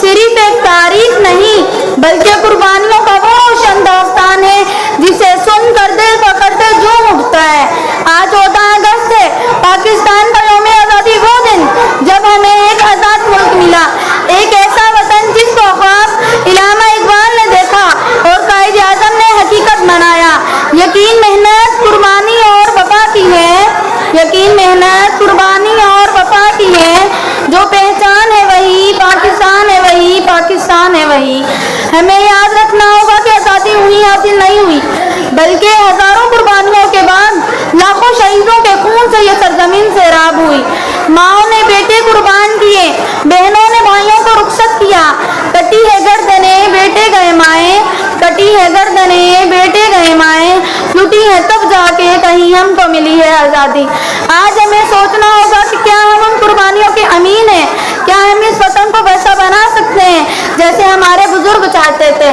सिर्फ एक तारीख नहीं बल्कि कुर्बानियों का वो रोशन दास्तान है जिसे सुनकर दिल पकड़ते झूम उठता है। आज 14 अगस्त है, पाकिस्तान का यौम आज़ादी, वो दिन जब हमें एक आज़ाद मुल्क मिला, एक ऐसा वतन जिसको ख्वाब इल्हामा इकबाल ने देखा और कायद आज़म ने हकीकत बनाया। यकीन मेहनत कुर्बानी और वफा की है, यकीन मेहनत कुर्बानी और वफा की है, जो पहचान है वही पाकिस्तान है, वही पाकिस्तान है वही। हमें याद रखना होगा कि आज़ादी हुई हासिल नहीं हुई, बल्कि हजारों कुर्बानियों के बाद लाखों शहीदों के खून से ये सरजमीन सैराब हुई। माओ ने बेटे कुर्बान किए, बहनों ने भाइयों को रुखसत किया, कटी है गर्दने बेटे गए माए, कटी है गर्दने बेटे गए माए, लुटी है तब जाके कहीं हमको मिली है आज़ादी। आज हमें सोचना होगा कि क्या हम उन कुर्बानियों के अमीन हैं, क्या हम इस वतन को वैसा बना सकते हैं जैसे हमारे बुजुर्ग चाहते थे।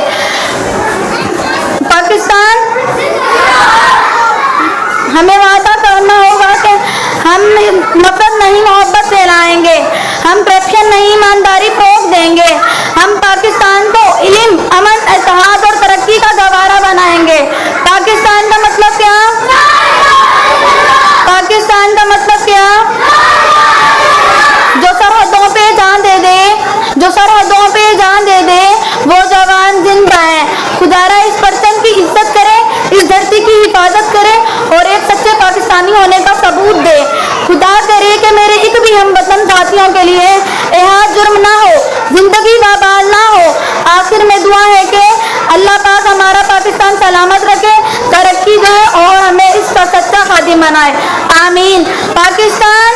पाकिस्तान, हमें वादा करना होगा कि हम नफरत नहीं मोहब्बत फैलाएंगे, हम करप्शन नहीं ईमानदारी फरोग देंगे, हम पाकिस्तान को इल्म, अमन, इत्तेहाद और तरक्की का गवारा बनाएंगे। पाकिस्तान का मतलब क्या? पाकिस्तान का मतलब क्या? जो सरहदों पे जान दे दे, जो सरहदों पे जान दे दे, वो जवान जिंदा है। खुदारा इस परचम की इज्जत करे, इस धरती की हिफाजत करे और एक सच्चे पाकिस्तानी होने का सबूत दे। खुदा करे कि मेरे एक भी हम वतन साथियों के लिए एहाद जुर्म ना हो, जिंदगी बाबाल ना हो। आखिर में दुआ है कि अल्लाह पाक हमारा पाकिस्तान सलामत रखे, तरक्की दे और हमें इसका सच्चा खादिम बनाए। आमीन। पाकिस्तान